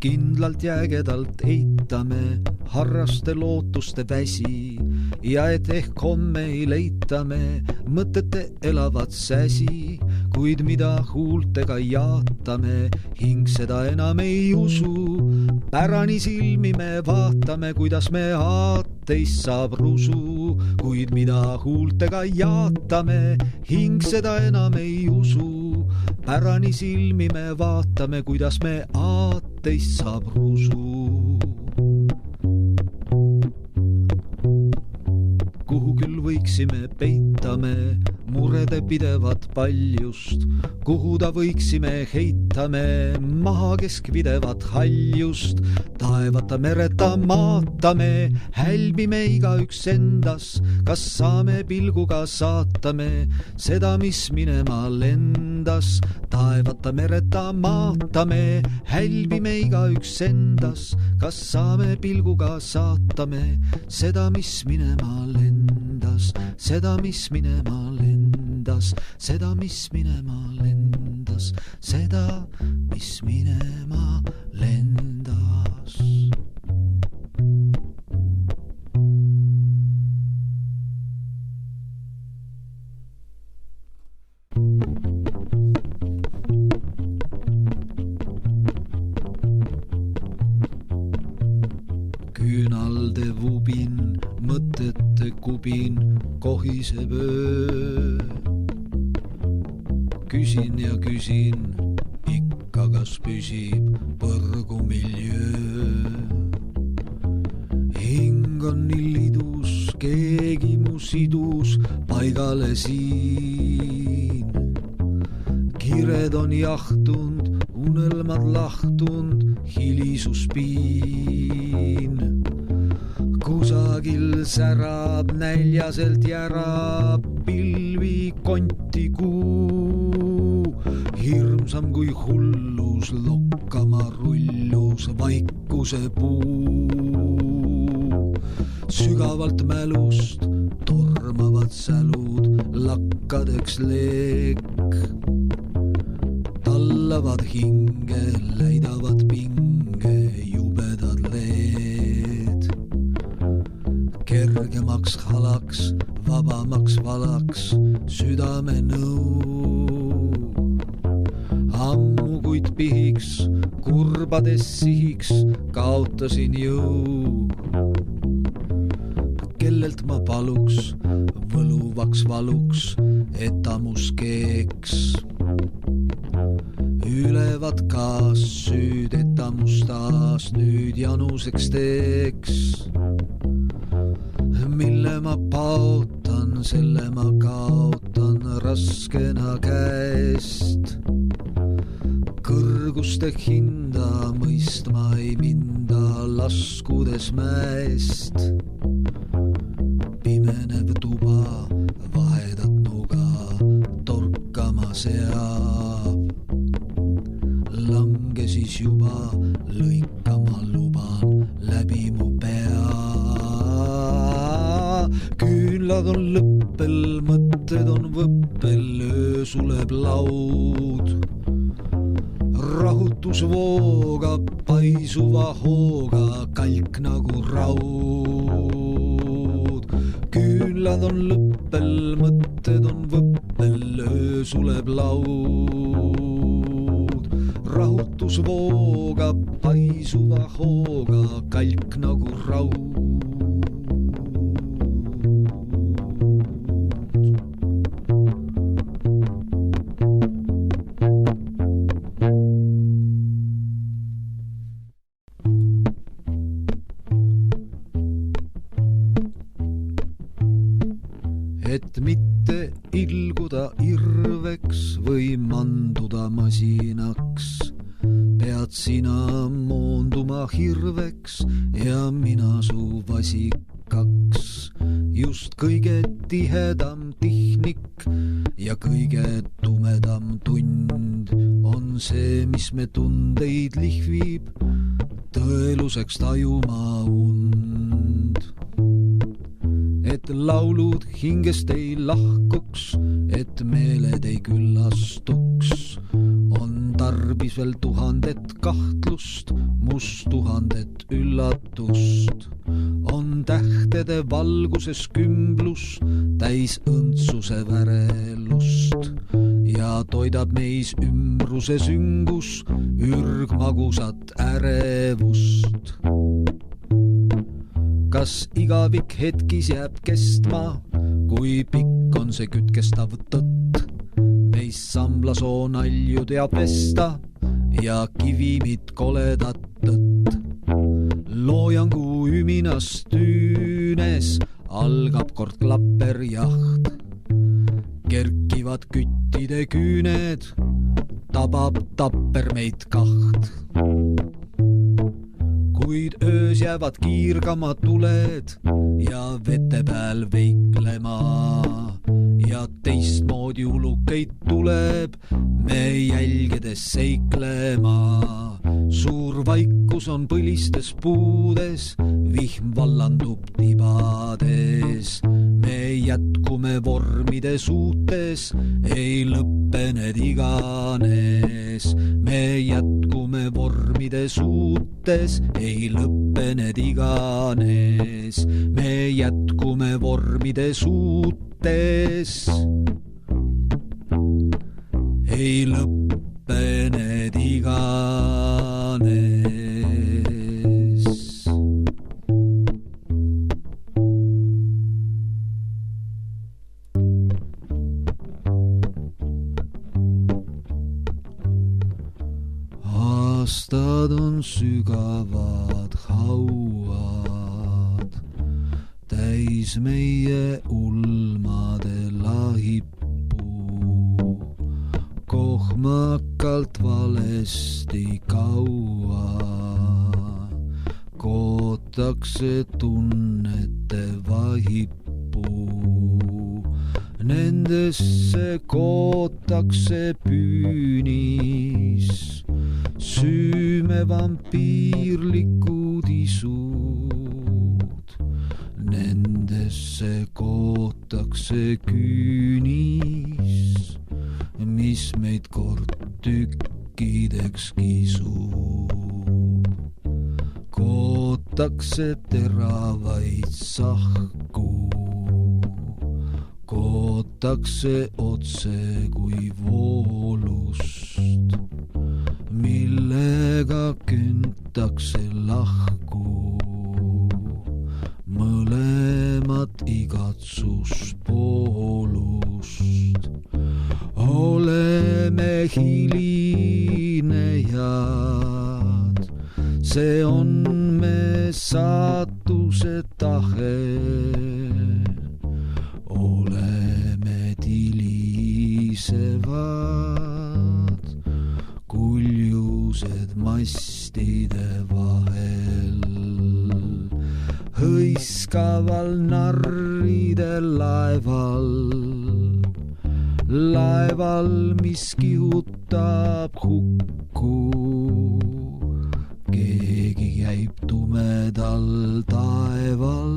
kindlalt jäägedalt eitame harraste lootuste väsi ja et ehk homme ei leitame mõtete elavat säsi, kuid mida huultega jaatame, hing seda enam ei usu. Pärani silmi me vaatame, kuidas me aateist saab rusu, kuid mida huultega jaatame, hing seda enam ei usu. Pärani silmi me vaatame, kuidas me aateist saab rusu. Kuhu küll võiksime peitame murede pidevat paljust, kuhu ta võiksime heitame maha keskvidevat haljust. Taevata mereta maatame, hälbime igaüks endas, kas saame pilguga saatame seda, mis minema lendas. Taevata mereta maatame, hälbime igaüks endas, kas saame pilguga saatame seda, mis minema lendas, seda, mis minema lendas, seda, mis minema lendas, seda, mis minema lendas. Küünalde vubin, mõtete kubin, kohiseb öö. Küsin ja küsin, ikka kas püsib põrgu miljöö. Hing on nii lidus, keegi mu sidus paigale siin. Kired on jahtund, unelmad lahtund, hilisus piin. Kusagil särab, näljaselt järab pilvi konti kuu. Hirmsam kui hullus, lokkama rullus vaikuse puu. Sügavalt mälust tormavad sälud lakkadeks leek. Tallavad hinge, läidavad pinge, jubedad leed. Kergemaks halaks, vabamaks valaks, südame nõu. Ammu kuid pihiks, kurbades sihiks, kaotasin jõu. Kellelt ma paluks, võluvaks valuks, et ammus keeks. Ülevad kaas süüd, et ammus taas nüüd januseks teeks. Mille ma paotan, selle ma kaotan raskena käest. Kõrguste hinda mõistma ei minda laskudes mäest. Pimenev tuba vahedat nuga torkama seab. Lange siis juba lõikama luban läbi mu pea. Küünlad on lõppel, mõtted on võppel, öö suleb laud. Rahutus voogab paisuva hooga, kalk nagu raud. Küünlad on lõppel, mõtted on võppel, öö suleb laud. Rahutus voogab paisuva hooga, kalk nagu raud. Et mitte ilguda irveks või manduda masinaks, pead sina moonduma hirveks ja mina su vasikaks. Just kõige tihedam tihnik ja kõige tumedam tund on see, mis me tundeid lihvib, tõeluseks tajuma und. Et laulud hingest ei lahkuks, et meeled ei küllastuks, on tarbis veel 1000 kahtlust, must tuhandet üllatust. On tähtede valguses kümblus täis õndsuse värelust ja toidab meis ümbruse süngus ürgmagusat ärevust. Kas igavik hetkis jääb kestma, kui pikk on see kütkestav tõtt? Meis samlasoo nalju teab vesta ja kivimit koledat tõtt. Loojangu üminas tüünes algab kord klapperjaht. Kerkivad küttide küüned, tabab tapper meid kaht. Kuid öös jäävad kiirgama tuled ja vete peal veiklema ja teistmoodi ulukeid tuleb me jälgedes seiklema. Suur vaikus on põlistes puudes, vihm vallandub tibades. Me jätkume vormide suutes, ei lõppe need iganes. Me jätkume vormide suutes, ei lõppe need iganes. Me jätkume vormide suutes, ei lõppe need iganes. Aastad on sügavad hauad, täis meie ulmade lahippu. Kohmakalt valesti kaua kootakse tunnete vahippu. Nendesse kootakse püünis süüme vampiirlikud isud. Nendesse kootakse küünis, mis meid kord tükkideks kisub. Kootakse teravaid sahku, kootakse otse kui voolust, millega küntakse lahku mõlemat igatsuspoolust. Oleme hilinejad, see on me saatuse tahe. Oleme tilisevad kuljused mastide vahel, hõiskaval narride laeval, laeval, mis kihutab hukku. Keegi käib tumedal taeval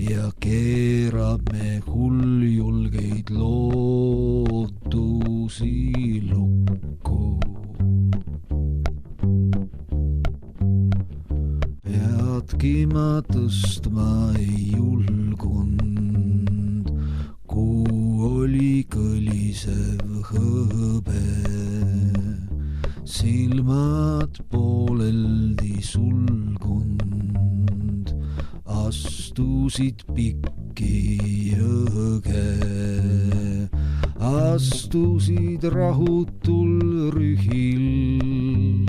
ja keerab me hulljulgeid lootusi lukku. Peadki ma tõstma ei julgunud, kuu oli kõlisev hõbe. Silmad pooleldi sulgunud, astusid pikki jõge, astusid rahutul rühil,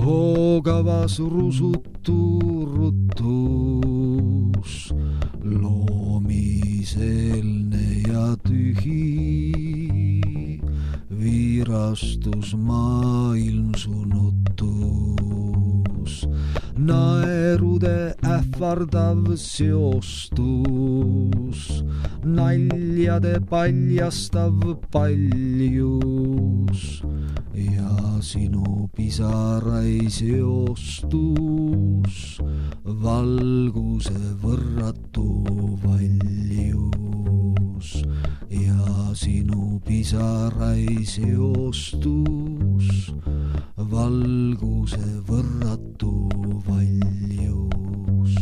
hoogavas rusutu rutus, loomiselne ja tühi, viirastus maailm su nutus. Naerude ähvardav seostus, naljade paljastav paljus ja sinu pisarai seostus, valguse võrratu valjus ja sinu pisarais eostus valguse võrratu valjus.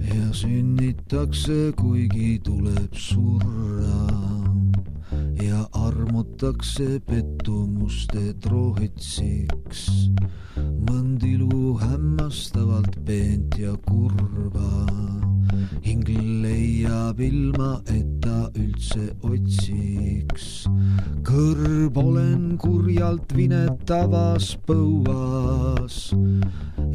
Ja sünnitakse, kuigi tuleb surra ja armutakse pettumuste trohitsiks. Mõndilu hämmastavalt peent ja kurva, hing leiab ilma, et ta üldse otsiks. Kõrb olen kurjalt vinetavas põuas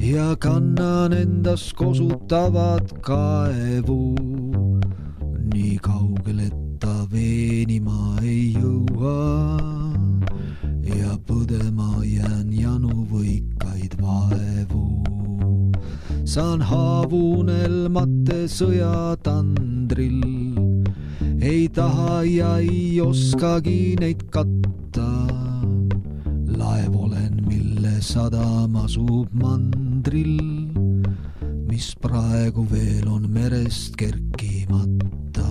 ja kannan endas kosutavat kaevu. Nii kaugel, et ta veenima ei jõua ja põdema jään janu võikaid vaevu. Saan haavunelmate sõjatandril, ei taha ja ei oskagi neid katta. Laev olen, mille sadam asub mandril, mis praegu veel on merest kerkimata.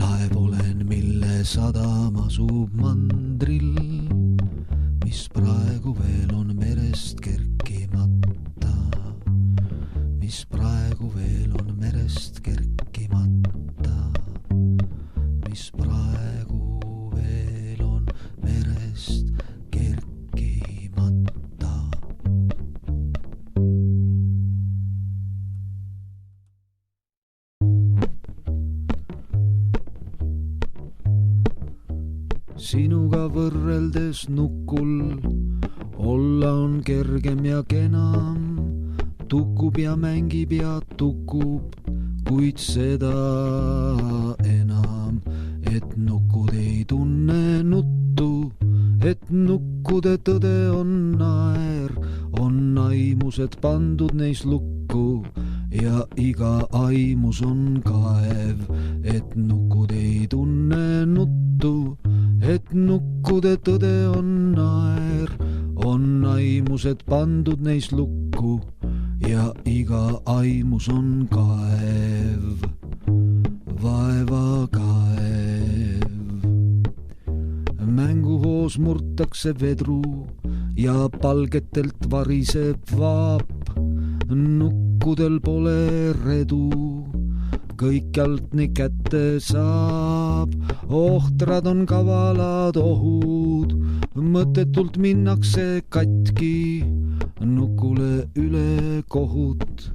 Laev olen, mille sadam asub mandril, mis praegu veel on merest kerkimata. Mis praegu veel on merest kerkimata. Mis praegu veel on merest kerkimata. Sinuga võrreldes nukul olla on kergem ja kenam. Tukub ja mängib ja tukub, kuid seda enam, et nukud ei tunne nuttu, et nukkude tõde on naer, on aimused pandud neis lukku ja iga aimus on kaev, et nukud ei tunne nuttu, et nukkude tõde on naer, on aimused pandud neis lukku ja iga aimus on kaev, vaeva kaev. Mänguhoos murtakse vedru ja palgetelt variseb vaap. Nukkudel pole redu, kõikjalt nii kätte saab. Ohtrad on kavalad ohud, mõttetult minnakse katki. Nukule üle kohut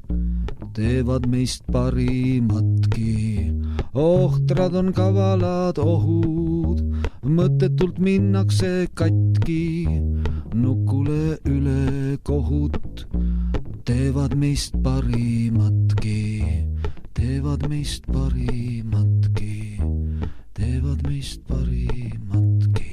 teevad meist parimatki. Ohtrad on kavalad ohud, mõttetult minnakse katki. Nukule üle kohut teevad meist parimatki. Teevad meist parimatki. Teevad meist parimatki.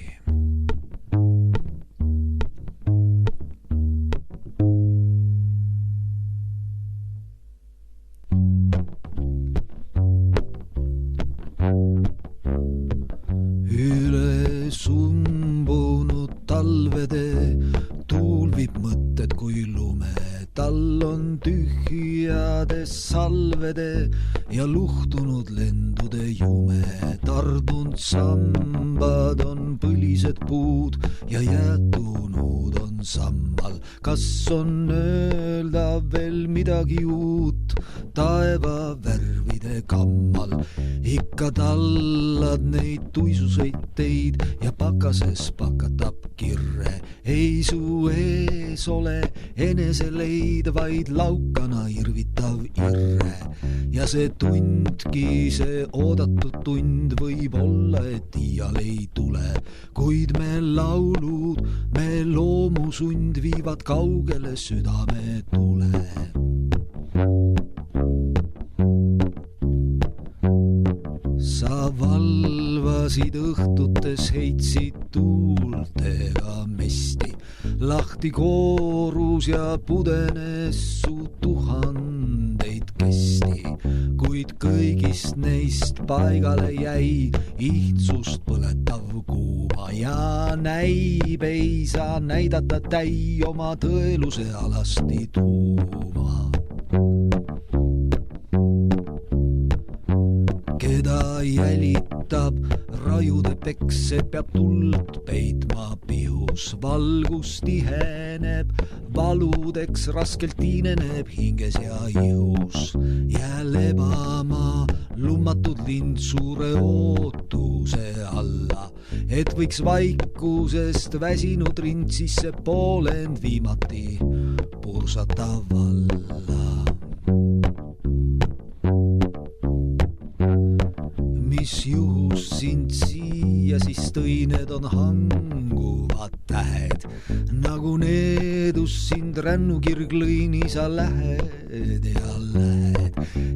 Üle sumbunud talvede tuul viib mõtted kui lume. Tal on tühjade salvede ja luhtunud lendude jume. Tardunud sambad on põlised puud ja jäätunud on sambal. Kas on öelda veel midagi uut taeva värvide kammal? Ikka tallad neid tuisuseid teid ja pakases pakatab kirre. Ei su ees ole eneseleid, vaid laukana irvitav irre. Ja see tundki, see oodatud tund võib olla, et iial ei tule. Kuid me laulud, me loomusund viivad kaugele südame tule. Sa valvasid õhtutes, heitsid tuultega mesti. Lahti koorus ja pudenes su tuhandeid kesti. Kuid kõigist neist paigale jäi ihtsust põletav kuuma ja näib ei saa näidata täi oma tõeluse alasti tuuma. Keda jälitab rajude pekse, peab tuld peitma pihus, valgus tiheneb, valudeks raskelt tiineneb hinges ja ihus. Jää lebama lummatud lind suure ootuse alla, et võiks vaikusest väsinud rind sisse poolend viimati pursata valla. Mis juhus sind siia siis tõi, need on hanguvad tähed, nagu needus sind rännukirg lõini, sa lähed ja lähed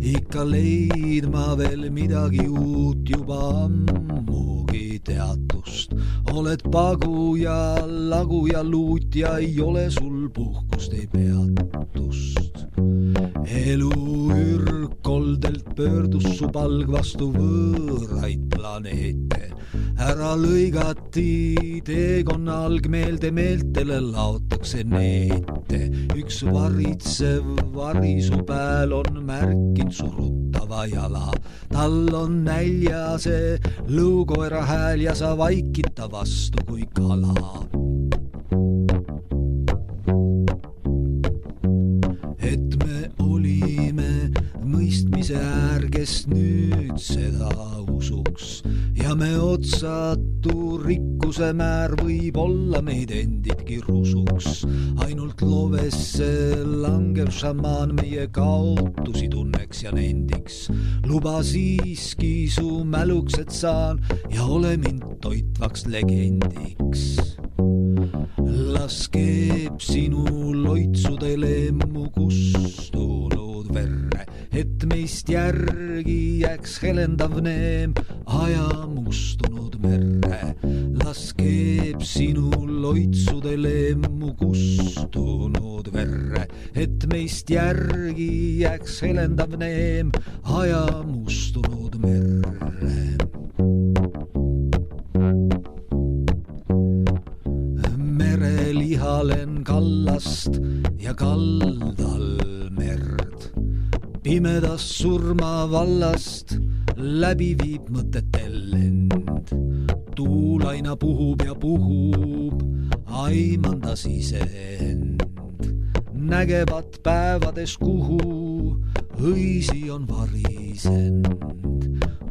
ikka leidma veel midagi uut, juba ammugi teatust. Oled pagu ja lagu ja luut ja ei ole sul puhkust, ei peatust. Elu ürkoldelt pöördus su palg vastu võõraid planeete. Ära lõigati teekonna algmeelde, meeltele laotakse neete. Üks varitsev vari su pääl on märkinud surutava jala. Tal on näljase lõukoera hääl ja sa vaikid ta vastu kui kala. Et me olime mõistmise äärgest, nüüd seda usuks ja me otsatu rikkuse määr võib olla meid endidki rusuks. Ainult lovesse langev šamaan meie kaotusi tunneks ja nendiks. Luba siiski su mäluks, et saan ja ole mind toitvaks legendiks. Las keeb sinu loitsudele mu kustunud verre, et meist järgi jääks helendav neem aja mustunud merre. Las keeb sinu loitsudele mu kustunud verre, et meist järgi jääks helendav neem aja mustunud merre. Merelihalen kallast ja kaldal merd. Pimedast surma vallast läbi viib mõtetel lend. Tuul aina puhub ja puhub, aimandas iseend. Nägevat päevades, kuhu õisi on varisend.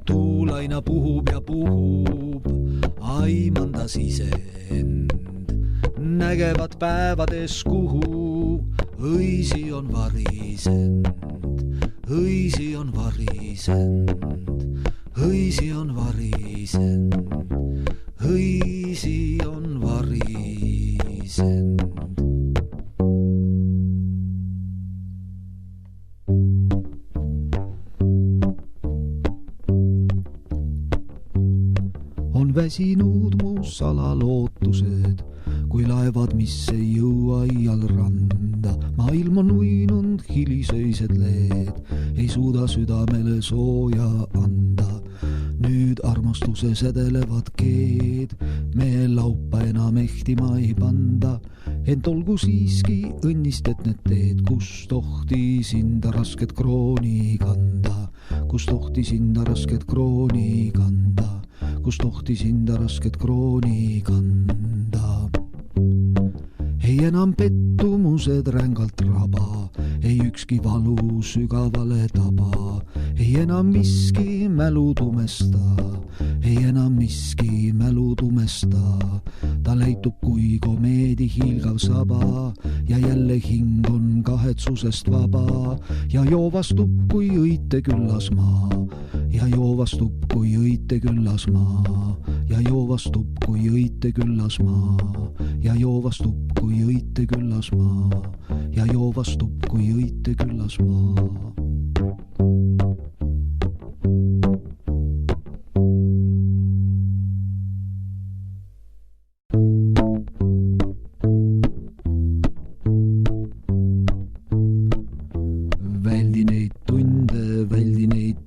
Tuul aina puhub ja puhub, aimandas iseend. Nägevat päevades, kuhu õisi on varisend. Õisi on varisend, õisi on varisend, õisi on varisend. On väsinud mu salalootused, kui laevad, mis ei jõua iial randa. Maailm on uinunud hilisöised leed, ei suuda südamele sooja anda. Nüüd armastuse sädelevad keed, me laupa enam ehtima ei panda. Ent olgu siiski õnnist, et need teed, kus tohti sinda rasket krooni kanda. Kus tohti sinda rasket krooni kanda. Kus tohti sinda rasket krooni kanda. Ei enam pettumused rängalt raba, ei ükski valu sügavale taba. Ei enam miski mälu tumesta, ei enam miski mälu tumesta. Ta leitub kui komeedi hiilgav saba ja jälle hing on kahetsusest vaba. Ja joovastub kui õite küllas maa, ja joovastub kui õite küllas maa, ja joovastub kui õite küllas maa, ja joovastub kui õite küllas maa, ja joovastub kui õite küllas maa. Väldi neid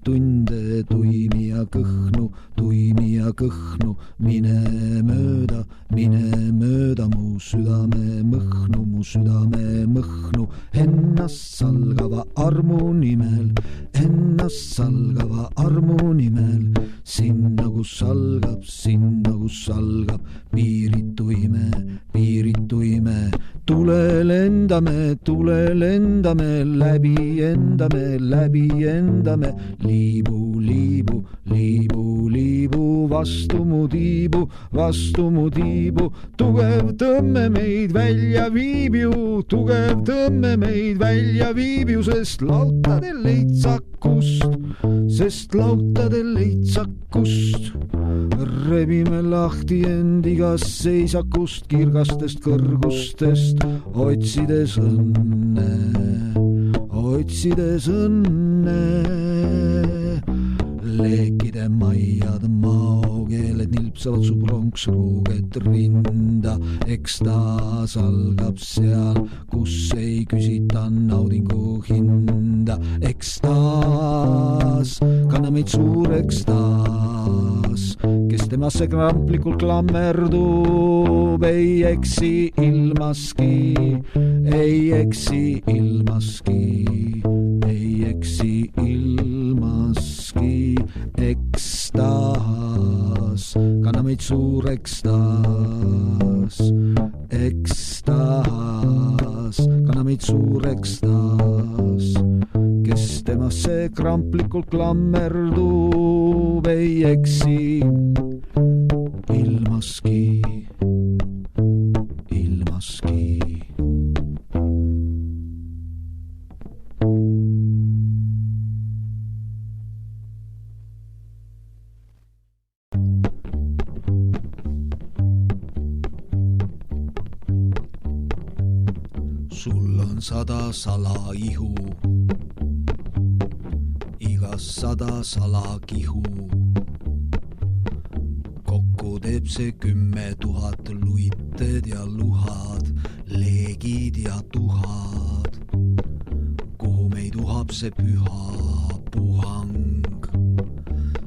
tunde, tuimi ja kõhnu, mine mööda ennast salgava armu nimel, ennast salgava armu nimel, sinna kus algab piiritu ime, tule lendame, läbi endame, liibu, vastu mu tiibu, tugev tõmme meid välja viib ju, sest lautadel leitsakust, rebime lahti end igast seisakust, kirgastest kõrgustest, otsides õnne. Leekide maiad, maokeeled nilpsavad su pronksruuget rinda, ekstaas algab seal, kus ei küsita naudingu hinda. Ekstaas, kanna meid suur ekstaas, kes temasse kramplikult klammerdub, ei eksi ilmaski, ekstaas, kanna meid suur ekstaas, kanna meid suur ekstaas, kes temasse kramplikult klammerdub, ei eksi ilmaski. Sul on 100 salaihu, igas 100 salakihu. Kokku teeb see 10 000 luited ja luhad, leegid ja tuhad. Kuhu meid uhab see püha puhang?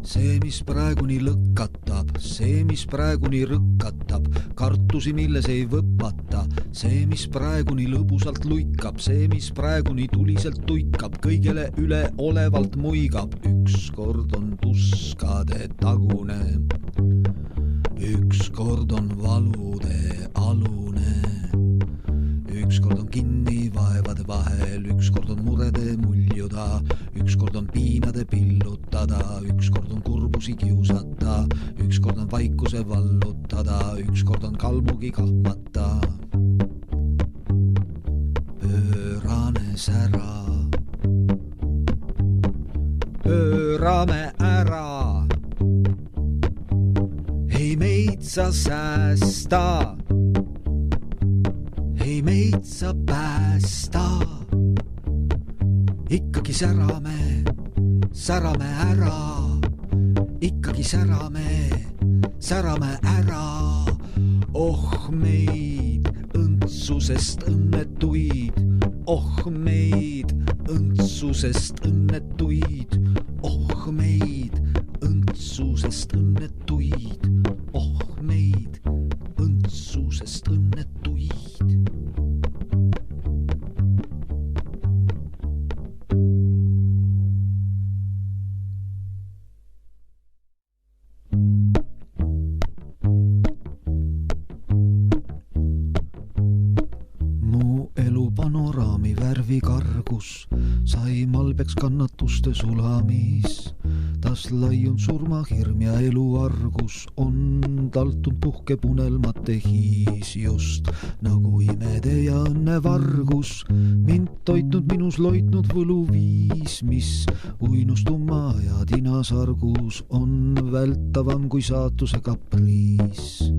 See, mis praeguni lõkatab, see, mis praeguni rõkatab, kartusi, milles ei võpata, see, mis praeguni lõbusalt luikab, see, mis praeguni tuliselt tuikab, kõigele üle olevalt muigab. Ükskord on tuskade tagune, ükskord on valude alune, ükskord on kinni vaevade vahel, ükskord on murede muljuda, ükskord on piinade pillutada, ükskord on kurbusi kiusata, ükskord on vaikuse vallutada, ükskord on kalmugi kahmata. Pöörane sära, pöörame ära, ei meid sa säästa, ei meid sa päästa. Ikkagi särame ära, ikkagi särame ära. Oh meid õndsusest õnnetuid, oh meid õndsusest õnnetuid, oh meid õndsusest õnnetuid, oh meid õndsusest õnnetuid. Panoraami värvikargus sai malbeks kannatuste sulamis, tas laiun surmahirm ja eluargus on taltunud puhkeb unelmate hiis just nagu imede ja õnnevargus, mind toitnud minus loitnud võluviis, mis uinustuma ja tinasargus on vältavam kui saatuse kapriis.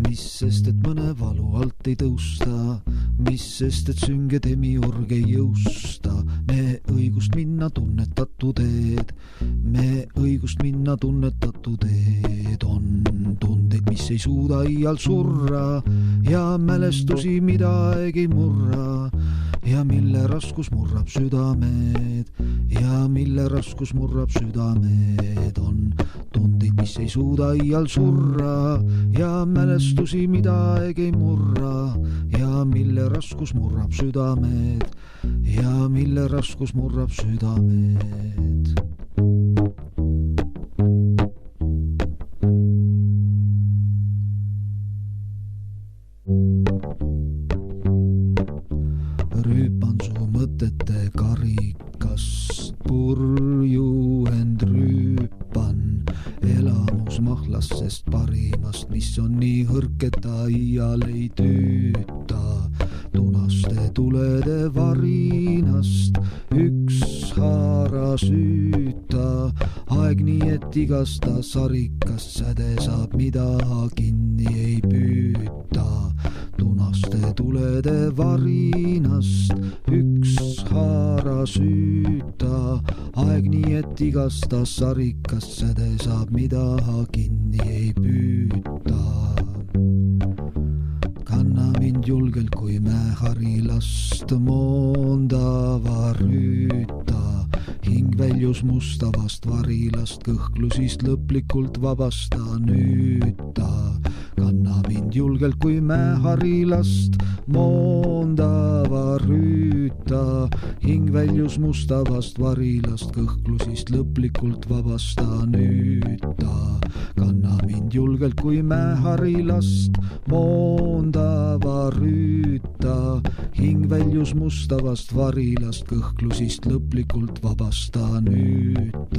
Mis sest, et mõne valu alt ei tõusta, mis sest, et sünge demiurg ei jõusta, me õigust minna tunnetatud teed, me õigust minna tunnetatud teed, on tundeid, mis ei suuda iial surra ja mälestusi, mida aeg ei murra ja ja mille raskus murrab südamed ja mille raskus murrab südamed on tundeid, mis ei suuda iial surra ja mälestusi, mida aeg ei murra ja mille raskus murrab südamed ja mille raskus murrab südamed. Rüüpan su mõtete karikast purju end rüüpan elamusmahlast, sest parimast, mis on nii hõrk, et ta iial ei tüüta. Tunaste tulede varinast ükshaara süüta, aeg nii, et igast ta sarikast säde saab, mida kinni ei püüta. Tunaste tulede varinast ükshaara süüta, aeg nii, et igast ta sarikast säde saab, mida kinni ei püüta. Kanna mind julgelt kui mäeharilast moondava rüüta, hing väljus mustavast varilast, kõhklusist lõplikult vabasta nüüta. Kanna mind julgelt kui mäeharilast moondava rüüta, hing väljus mustavast varilast, kõhklusist lõplikult vabasta nüüta. Kanna mind julgelt kui mäeharilast moondava rüüta, hing väljus mustavast varilast, kõhklusist lõplikult vabasta nüüta.